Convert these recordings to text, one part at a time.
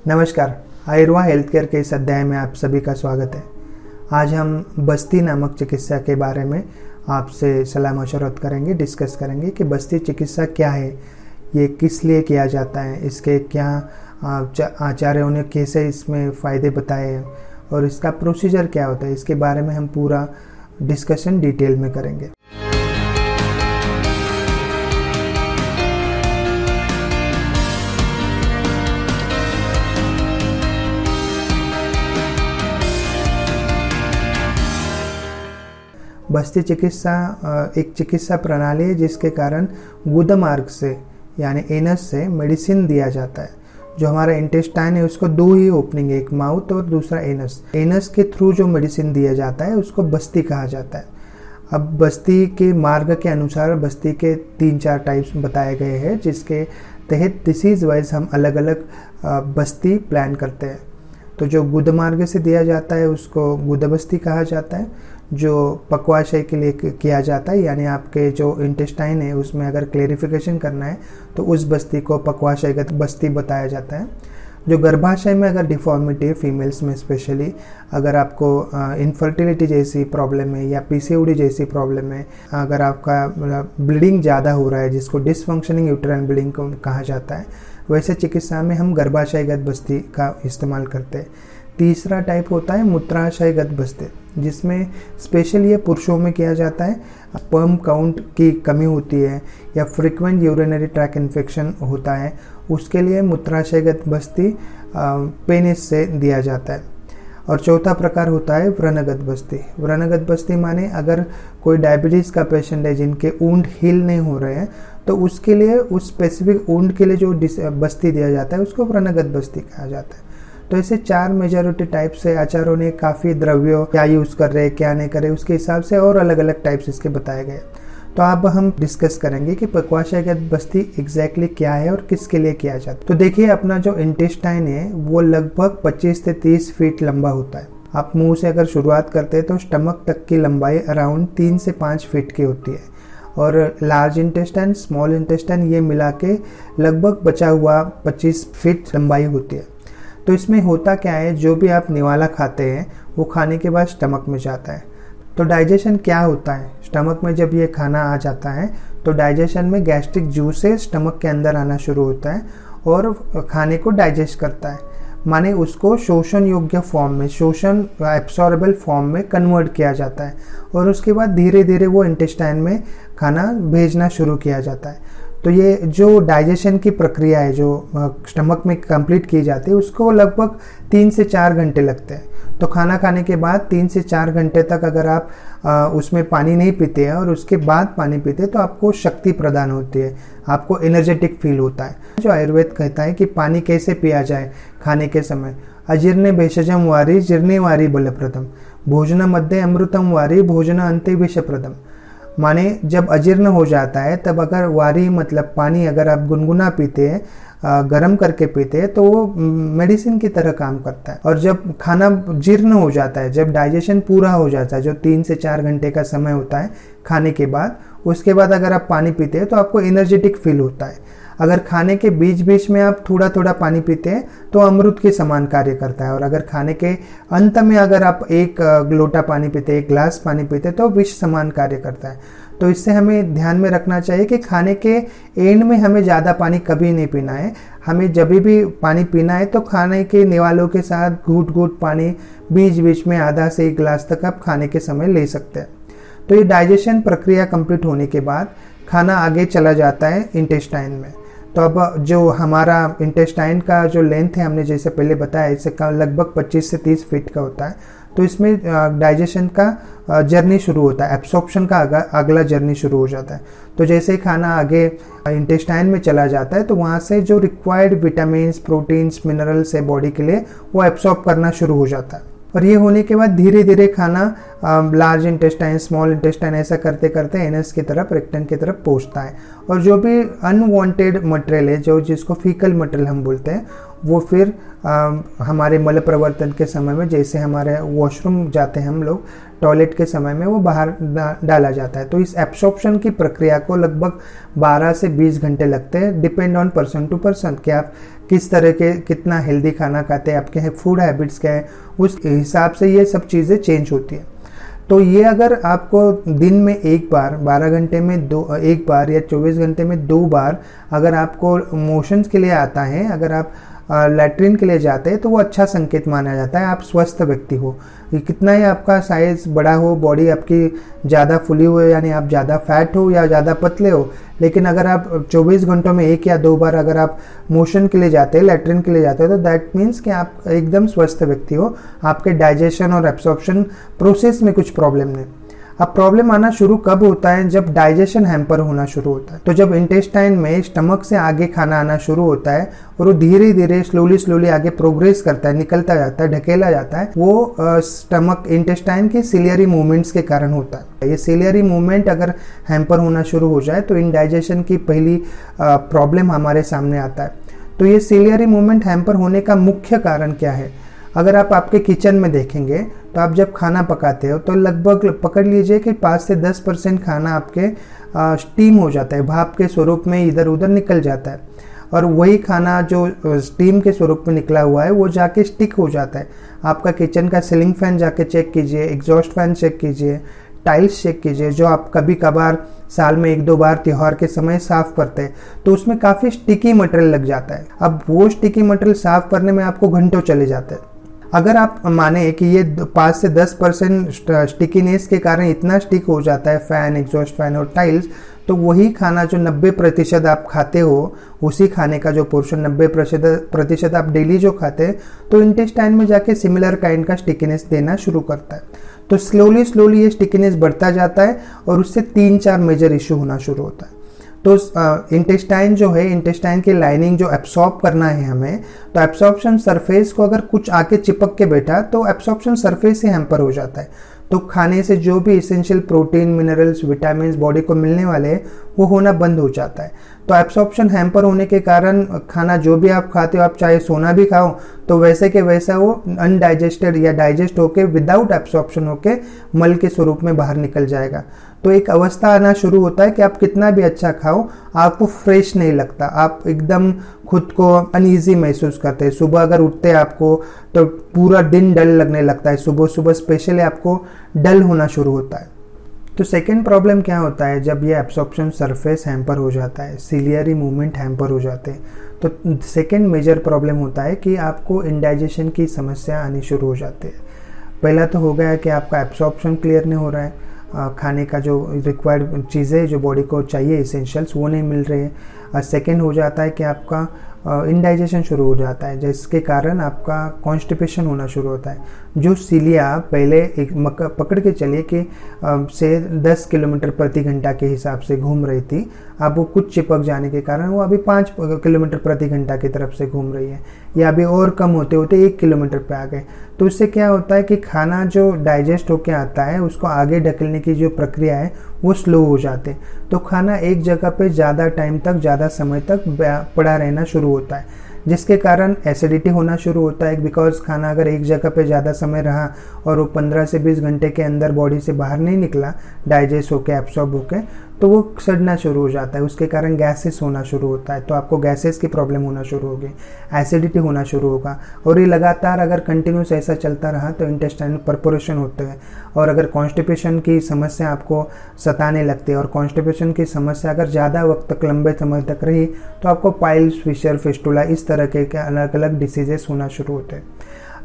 नमस्कार, आयुर्वा health care के इस अध्याय में आप सभी का स्वागत है। आज हम बस्ती नामक चिकित्सा के बारे में आपसे सलाह मशवरत करेंगे, डिस्कस करेंगे कि बस्ती चिकित्सा क्या है, ये किस लिए किया जाता है, इसके क्या आचार्यों ने कैसे इसमें फ़ायदे बताए हैं और इसका प्रोसीजर क्या होता है, इसके बारे में हम पूरा डिस्कशन डिटेल में करेंगे। बस्ती चिकित्सा एक चिकित्सा प्रणाली है जिसके कारण गुदमार्ग से यानी एनस से मेडिसिन दिया जाता है। जो हमारा इंटेस्टाइन है उसको दो ही ओपनिंग है, एक माउथ और दूसरा एनस। एनस के थ्रू जो मेडिसिन दिया जाता है उसको बस्ती कहा जाता है। अब बस्ती के मार्ग के अनुसार बस्ती के 3-4 टाइप्स बताए गए हैं, जिसके तहत डिसीज़ वाइज हम अलग अलग बस्ती प्लान करते हैं। तो जो गुदमार्ग से दिया जाता है उसको गुदबस्ती कहा जाता है। जो पक्वाशय के लिए किया जाता है, यानी आपके जो इंटेस्टाइन है उसमें अगर क्लेरिफिकेशन करना है तो उस बस्ती को पक्वाशयगत बस्ती बताया जाता है। जो गर्भाशय में अगर डिफॉर्मिटी है, फीमेल्स में स्पेशली अगर आपको इनफर्टिलिटी जैसी प्रॉब्लम है या पीसीओडी जैसी प्रॉब्लम है, अगर आपका ब्लीडिंग ज़्यादा हो रहा है जिसको डिसफंक्शनिंग यूट्राइन ब्लीडिंग को कहा जाता है, वैसे चिकित्सा में हम गर्भाशयगत बस्ती का इस्तेमाल करते हैं। तीसरा टाइप होता है मूत्राशयगत बस्ती, जिसमें स्पेशल ये पुरुषों में किया जाता है। स्पर्म काउंट की कमी होती है या फ्रीक्वेंट यूरिनरी ट्रैक इन्फेक्शन होता है, उसके लिए मूत्राशयगत बस्ती पेनिस से दिया जाता है। और चौथा प्रकार होता है व्रणगत बस्ती। व्रणगत बस्ती माने अगर कोई डायबिटीज़ का पेशेंट है जिनके ऊंट हील नहीं हो रहे हैं, तो उसके लिए उस स्पेसिफिक ऊंट के लिए जो बस्ती दिया जाता है उसको व्रणगत बस्ती कहा जाता है। तो ऐसे 4 मेजॉरिटी टाइप से आचार्यों ने काफ़ी द्रव्यों क्या यूज़ कर रहे हैं क्या नहीं कर रहे, उसके हिसाब से और अलग अलग टाइप्स इसके बताए गए। तो अब हम डिस्कस करेंगे कि पक्वाशयगत बस्ती एग्जैक्टली क्या है और किसके लिए किया जाता है। तो देखिए, अपना जो इंटेस्टाइन है वो लगभग 25 से 30 फीट लंबा होता है। आप मुंह से अगर शुरुआत करते हैं तो स्टमक तक की लंबाई अराउंड 3 से 5 फीट की होती है। और लार्ज इंटेस्टाइन, स्मॉल इंटेस्टाइन ये मिला के लगभग बचा हुआ 25 फीट लंबाई होती है। तो इसमें होता क्या है, जो भी आप निवाला खाते हैं वो खाने के बाद स्टमक में जाता है। तो डाइजेशन क्या होता है, स्टमक में जब ये खाना आ जाता है तो डाइजेशन में गैस्ट्रिक जूस से स्टमक के अंदर आना शुरू होता है और खाने को डाइजेस्ट करता है, माने उसको शोषण योग्य फॉर्म में, शोषण एब्सॉर्बेबल फॉर्म में कन्वर्ट किया जाता है और उसके बाद धीरे धीरे वो इंटेस्टाइन में खाना भेजना शुरू किया जाता है। तो ये जो डाइजेशन की प्रक्रिया है जो स्टमक में कंप्लीट की जाती है उसको लगभग 3 से 4 घंटे लगते हैं। तो खाना खाने के बाद 3 से 4 घंटे तक अगर आप उसमें पानी नहीं पीते हैं और उसके बाद पानी पीते हैं तो आपको शक्ति प्रदान होती है, आपको एनर्जेटिक फील होता है। जो आयुर्वेद कहता है कि पानी कैसे पिया जाए खाने के समय, अजीर्णे भेषजम वारी जीर्णे वारी बलप्रदम, भोजन मध्य अमृतम वारी भोजन अंते विषप्रदम। माने जब अजीर्ण हो जाता है तब अगर वारी मतलब पानी अगर आप गुनगुना पीते हैं, गर्म करके पीते हैं, तो वो मेडिसिन की तरह काम करता है। और जब खाना जीर्ण हो जाता है, जब डाइजेशन पूरा हो जाता है, जो 3 से 4 घंटे का समय होता है खाने के बाद, उसके बाद अगर आप पानी पीते हैं तो आपको एनर्जेटिक फील होता है। अगर खाने के बीच बीच में आप थोड़ा थोड़ा पानी पीते हैं तो अमृत के समान कार्य करता है। और अगर खाने के अंत में अगर आप एक लोटा पानी पीते हैं, एक ग्लास पानी पीते हैं, तो विष समान कार्य करता है। तो इससे हमें ध्यान में रखना चाहिए कि खाने के एंड में हमें ज़्यादा पानी कभी नहीं पीना है। हमें जब भी पानी पीना है तो खाने के निवालों के साथ घूट घूट पानी बीच बीच में आधा से 1 गिलास तक आप खाने के समय ले सकते हैं। तो ये डाइजेशन प्रक्रिया कंप्लीट होने के बाद खाना आगे चला जाता है इंटेस्टाइन में। तो अब जो हमारा इंटेस्टाइन का जो लेंथ है, हमने जैसे पहले बताया, इससे लगभग 25 से 30 फीट का होता है। तो इसमें डाइजेशन का जर्नी शुरू होता है, एब्सॉर्प्शन का अगला जर्नी शुरू हो जाता है। तो जैसे ही खाना आगे इंटेस्टाइन में चला जाता है तो वहाँ से जो रिक्वायर्ड विटामिन्स, प्रोटीन्स, मिनरल्स है बॉडी के लिए, वो एब्सॉर्ब करना शुरू हो जाता है। और ये होने के बाद धीरे धीरे खाना लार्ज इंटेस्टाइन, स्मॉल इंटेस्टाइन ऐसा करते करते एनस की तरफ, रेक्टम की तरफ पहुंचता है। और जो भी अनवांटेड मटेरियल है, जो जिसको फीकल मटेरियल हम बोलते हैं, वो फिर हमारे मल प्रवर्तन के समय में, जैसे हमारे वॉशरूम जाते हैं हम लोग, टॉयलेट के समय में वो बाहर डाला जाता है। तो इस एब्सॉर्प्शन की प्रक्रिया को लगभग 12 से 20 घंटे लगते हैं, depend on person to person, कि आप किस तरह के कितना हेल्दी खाना खाते हैं, आपके फूड हैबिट्स क्या है, उस हिसाब से ये सब चीज़ें चेंज होती है। तो ये अगर आपको दिन में एक बार, 12 घंटे में एक बार या 24 घंटे में 2 बार अगर आपको मोशंस के लिए आता है, अगर आप लैट्रिन के लिए जाते हैं, तो वो अच्छा संकेत माना जाता है, आप स्वस्थ व्यक्ति हो। कितना ही आपका साइज बड़ा हो, बॉडी आपकी ज़्यादा फुली हो, यानी आप ज़्यादा फैट हो या ज़्यादा पतले हो, लेकिन अगर आप 24 घंटों में 1 या 2 बार अगर आप मोशन के लिए जाते हैं, लैट्रिन के लिए जाते हो, तो दैट मीन्स कि आप एकदम स्वस्थ व्यक्ति हो, आपके डाइजेशन और एब्सॉर्प्शन प्रोसेस में कुछ प्रॉब्लम नहीं। अब प्रॉब्लम आना शुरू कब होता है? जब डाइजेशन हैम्पर होना शुरू होता है। तो जब इंटेस्टाइन में स्टमक से आगे खाना आना शुरू होता है और वो धीरे धीरे स्लोली आगे प्रोग्रेस करता है, निकलता जाता है, ढकेला जाता है, वो स्टमक इंटेस्टाइन के सिलियरी मूवमेंट्स के कारण होता है। ये सिलियरी मूवमेंट अगर हैम्पर होना शुरू हो जाए तो इंडाइजेशन की पहली प्रॉब्लम हमारे सामने आता है। तो ये सिलियरी मूवमेंट हैम्पर होने का मुख्य कारण क्या है? अगर आप आपके किचन में देखेंगे तो आप जब खाना पकाते हो तो लगभग पकड़ लीजिए कि 5 से 10% खाना आपके स्टीम हो जाता है, भाप के स्वरूप में इधर उधर निकल जाता है, और वही खाना जो स्टीम के स्वरूप में निकला हुआ है वो जाके स्टिक हो जाता है। आपका किचन का सीलिंग फैन जाके चेक कीजिए, एग्जॉस्ट फैन चेक कीजिए, टाइल्स चेक कीजिए, जो आप कभी कभार साल में 1-2 बार त्योहार के समय साफ करते हैं, तो उसमें काफ़ी स्टिकी मटेरियल लग जाता है। अब वो स्टिकी मटेरियल साफ करने में आपको घंटों चले जाते हैं। अगर आप माने कि ये 5 से 10% स्टिकीनेस के कारण इतना स्टिक हो जाता है फैन, एग्जॉस्ट फैन और टाइल्स, तो वही खाना जो 90% आप खाते हो, उसी खाने का जो पोर्शन 90% आप डेली जो खाते हैं, तो इंटेस्टाइन में जाके सिमिलर काइंड का स्टिकीनेस देना शुरू करता है। तो स्लोली ये स्टिकीनेस बढ़ता जाता है और उससे 3-4 मेजर इशू होना शुरू होता है। तो इंटेस्टाइन जो है, इंटेस्टाइन की लाइनिंग जो एब्सॉर्ब करना है हमें, तो एब्सॉर्प्शन सरफेस को अगर कुछ आके चिपक के बैठा तो एब्सॉर्प्शन सरफेस से हैम्पर हो जाता है। तो खाने से जो भी essential protein, minerals, vitamin body को मिलने वाले हैं वो होना बंद हो जाता है। तो एब्सॉर्प्शन हैम्पर होने के कारण खाना जो भी आप खाते हो, आप चाहे सोना भी खाओ तो वैसे के वैसा वो अनडाइजेस्टेड या डाइजेस्ट होके विदाउट एब्सॉर्प्शन होके मल के स्वरूप में बाहर निकल जाएगा। तो एक अवस्था आना शुरू होता है कि आप कितना भी अच्छा खाओ, आपको फ्रेश नहीं लगता, आप एकदम खुद को अनईजी महसूस करते हैं। सुबह अगर उठते हैं आपको तो पूरा दिन डल लगने लगता है, सुबह स्पेशली आपको डल होना शुरू होता है। तो सेकेंड प्रॉब्लम क्या होता है? जब ये एब्सॉर्प्शन सरफेस हैम्पर हो जाता है, सिलियरी मूवमेंट हैम्पर हो जाते हैं, तो सेकेंड मेजर प्रॉब्लम होता है कि आपको इंडाइजेशन की समस्या आनी शुरू हो जाती है। पहला तो हो गया कि आपका एब्सॉर्प्शन क्लियर नहीं हो रहा है, खाने का जो रिक्वायर्ड चीज़ें जो बॉडी को चाहिए इसेंशियल्स वो नहीं मिल रहे हैं। सेकेंड हो जाता है कि आपका इंडाइजेशन शुरू हो जाता है, जिसके कारण आपका कॉन्स्टिपेशन होना शुरू होता है। जो सीलिया पहले एक पकड़ के चलिए कि से 10 किलोमीटर प्रति घंटा के हिसाब से घूम रही थी, अब वो कुछ चिपक जाने के कारण वो अभी 5 किलोमीटर प्रति घंटा की तरफ से घूम रही है, या अभी और कम होते होते 1 किलोमीटर पे आ गए। तो इससे क्या होता है कि खाना जो डाइजेस्ट होके आता है उसको आगे ढकेलने की जो प्रक्रिया है वो स्लो हो जाते हैं। तो खाना एक जगह पे ज़्यादा टाइम तक, ज़्यादा समय तक पड़ा रहना शुरू होता है, जिसके कारण एसिडिटी होना शुरू होता है। बिकॉज खाना अगर एक जगह पे ज़्यादा समय रहा और वो 15 से 20 घंटे के अंदर बॉडी से बाहर नहीं निकला डाइजेस्ट होके, एब्सॉर्ब होके, तो वो सड़ना शुरू हो जाता है, उसके कारण गैसेस होना शुरू होता है। तो आपको गैसेस की प्रॉब्लम होना शुरू होगी, एसिडिटी होना शुरू होगा, और ये लगातार अगर कंटिन्यूस ऐसा चलता रहा तो इंटेस्टाइनल परफोरेशन होते हैं। और अगर कॉन्स्टिपेशन की समस्या आपको सताने लगती है और कॉन्स्टिपेशन की समस्या अगर ज़्यादा वक्त तक, लंबे समय तक रही, तो आपको पाइल्स, फिशर, फिस्टुला, इस तरह के अलग अलग डिसीजेस होना शुरू होते हैं।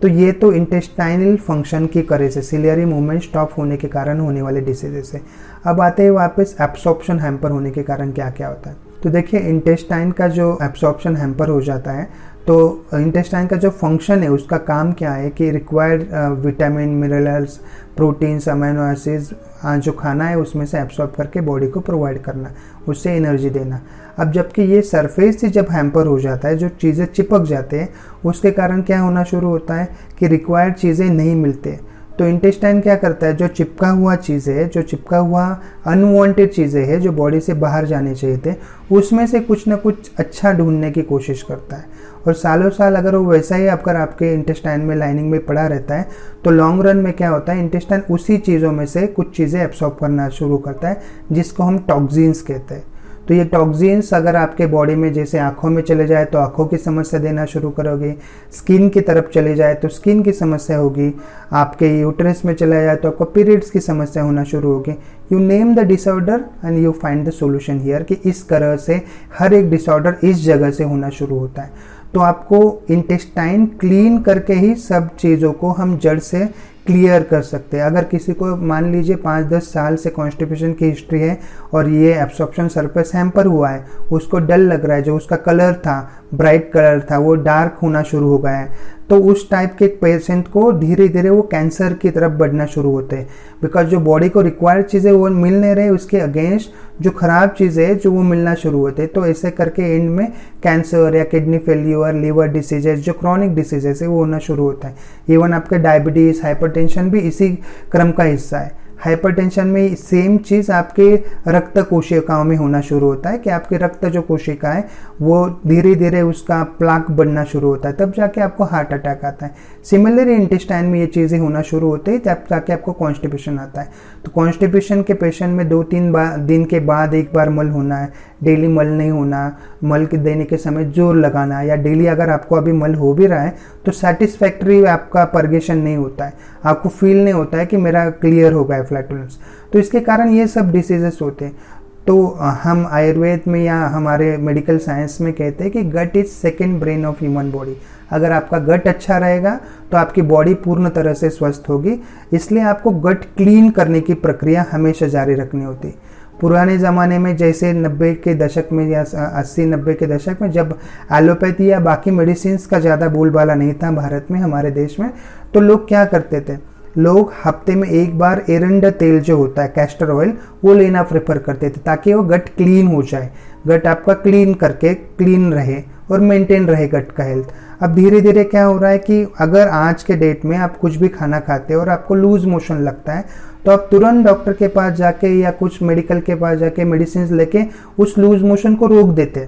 तो ये तो इंटेस्टाइनल फंक्शन की वजह से, सिलियरी मूवमेंट स्टॉप होने के कारण होने वाले डिसीजेस है। अब आते हैं वापस एब्सॉर्प्शन हैम्पर होने के कारण क्या क्या होता है। तो देखिए, इंटेस्टाइन का जो एब्सॉर्प्शन हैम्पर हो जाता है, तो इंटेस्टाइन का जो फंक्शन है उसका काम क्या है कि required vitamin, minerals, proteins, amino acids जो खाना है उसमें से एब्सॉर्ब करके बॉडी को प्रोवाइड करना, उससे एनर्जी देना। अब जबकि ये सरफेस से जब हैम्पर हो जाता है, जो चीज़ें चिपक जाते हैं, उसके कारण क्या होना शुरू होता है कि रिक्वायर्ड चीज़ें नहीं मिलते। तो इंटेस्टाइन क्या करता है, जो चिपका हुआ चीज़ है, जो चिपका हुआ अनवांटेड चीज़ें हैं जो बॉडी से बाहर जाने चाहिए थे, उसमें से कुछ ना कुछ अच्छा ढूंढने की कोशिश करता है। और सालों साल अगर वो वैसा ही अगर आपके इंटेस्टाइन में लाइनिंग में पड़ा रहता है, तो लॉन्ग रन में क्या होता है, इंटेस्टाइन उसी चीज़ों में से कुछ चीज़ें एब्सॉर्ब करना शुरू करता है, जिसको हम टॉक्सिन्स कहते हैं। तो ये टॉक्सिन्स अगर आपके बॉडी में जैसे आँखों में चले जाए तो आँखों की समस्या देना शुरू करोगे, स्किन की तरफ चले जाए तो स्किन की समस्या होगी, आपके यूट्रस में चला जाए तो आपको पीरियड्स की समस्या होना शुरू होगी। You name the disorder and you find the solution here, कि इस तरह से हर एक डिसऑर्डर इस जगह से होना शुरू होता है। तो आपको इंटेस्टाइन क्लीन करके ही सब चीज़ों को हम जड़ से क्लियर कर सकते हैं। अगर किसी को मान लीजिए 5-10 साल से कॉन्स्टिपेशन की हिस्ट्री है और ये एब्सॉर्प्शन सरफेस हैम्पर हुआ है, उसको डल लग रहा है, जो उसका कलर था ब्राइट कलर था वो डार्क होना शुरू हो गया है, तो उस टाइप के पेशेंट को धीरे धीरे वो कैंसर की तरफ बढ़ना शुरू होते हैं। बिकॉज जो बॉडी को रिक्वायर्ड चीज़ें वो मिल नहीं रहे, उसके अगेंस्ट जो खराब चीज़ें है जो वो मिलना शुरू होते हैं। तो ऐसे करके एंड में कैंसर या किडनी फेल्यूर, लिवर डिसीजेस, जो क्रॉनिक डिसीजेस है वो होना शुरू होता है। इवन आपके डायबिटीज़, हाइपरटेंशन भी इसी क्रम का हिस्सा है। हाइपरटेंशन में सेम चीज़ आपके रक्त कोशिकाओं में होना शुरू होता है कि आपके रक्त जो कोशिका है वो धीरे धीरे उसका प्लाक बनना शुरू होता है, तब जाके आपको हार्ट अटैक आता है। सिमिलरली इंटेस्टाइन में ये चीज़ें होना शुरू होती है तब जाके आपको कॉन्स्टिपेशन आता है। तो कॉन्स्टिपेशन के पेशेंट में 2-3 दिन के बाद एक बार मल होना है, डेली मल नहीं होना, मल के देने के समय जोर लगाना, या डेली अगर आपको अभी मल हो भी रहा है तो सेटिस्फैक्ट्री आपका परगेशन नहीं होता है, आपको फील नहीं होता है कि मेरा क्लियर हो गया है फ्लैटुलेंस। तो इसके कारण ये सब डिसीजेस होते हैं। तो हम आयुर्वेद में या हमारे मेडिकल साइंस में कहते हैं कि gut is second brain of human body. अगर आपका गट अच्छा रहेगा तो आपकी बॉडी पूर्ण तरह से स्वस्थ होगी, इसलिए आपको गट क्लीन करने की प्रक्रिया हमेशा जारी रखनी होती। पुराने ज़माने में जैसे 90 के दशक में या 80-90 के दशक में जब एलोपैथी या बाकी मेडिसिन का ज़्यादा बोलबाला नहीं था भारत में, हमारे देश में, तो लोग क्या करते थे, लोग हफ्ते में एक बार एरंडा तेल जो होता है कैस्टर ऑयल वो लेना प्रेफर करते थे ताकि वो गट क्लीन हो जाए, गट आपका क्लीन करके क्लीन रहे और मेंटेन रहे गट का हेल्थ। अब धीरे धीरे क्या हो रहा है कि अगर आज के डेट में आप कुछ भी खाना खाते हो और आपको लूज मोशन लगता है तो आप तुरंत डॉक्टर के पास जाके या कुछ मेडिकल के पास जाके मेडिसिन लेके उस लूज मोशन को रोक देते।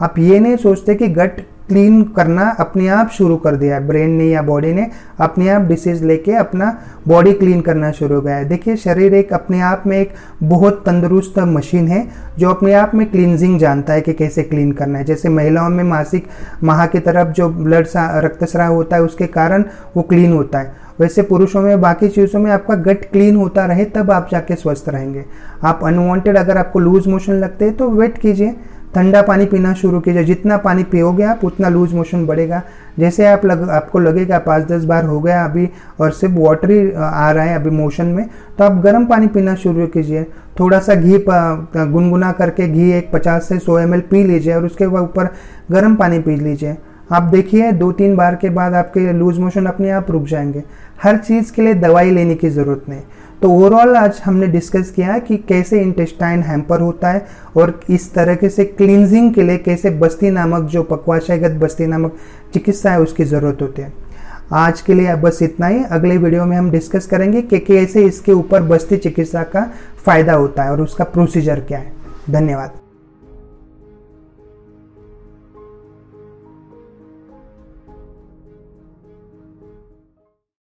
आप ये नहीं सोचते कि गट क्लीन करना अपने आप शुरू कर दिया है, ब्रेन ने या बॉडी ने अपने आप डिसीज लेके अपना बॉडी क्लीन करना शुरू हो गया है। देखिए शरीर एक अपने आप में एक बहुत तंदुरुस्त मशीन है जो अपने आप में क्लींजिंग जानता है कि कैसे क्लीन करना है। जैसे महिलाओं में मासिक माह की तरफ जो रक्तस्राव होता है उसके कारण वो क्लीन होता है, वैसे पुरुषों में बाकी चीज़ों में आपका गट क्लीन होता रहे तब आप जाके स्वस्थ रहेंगे। आप अनवांटेड अगर आपको लूज मोशन लगते हैं तो वेट कीजिए, ठंडा पानी पीना शुरू कीजिए, जितना पानी पियोगे आप उतना लूज मोशन बढ़ेगा। जैसे आपको लगेगा 5-10 बार हो गया अभी और सिर्फ वाटर ही आ रहा है अभी मोशन में, तो आप गर्म पानी पीना शुरू कीजिए। थोड़ा सा घी गुनगुना करके घी एक 50 से 100 ml पी लीजिए और उसके ऊपर गर्म पानी पी लीजिए। आप देखिए 2-3 बार के बाद आपके लूज मोशन अपने आप रुक जाएंगे। हर चीज़ के लिए दवाई लेने की ज़रूरत नहीं। तो ओवरऑल आज हमने डिस्कस किया है कि कैसे इंटेस्टाइन हैम्पर होता है और इस तरह से क्लींजिंग के लिए कैसे बस्ती नामक जो पक्वाशयगत बस्ती नामक चिकित्सा है उसकी ज़रूरत होती है। आज के लिए बस इतना ही। अगले वीडियो में हम डिस्कस करेंगे कि कैसे इसके ऊपर बस्ती चिकित्सा का फ़ायदा होता है और उसका प्रोसीजर क्या है। धन्यवाद।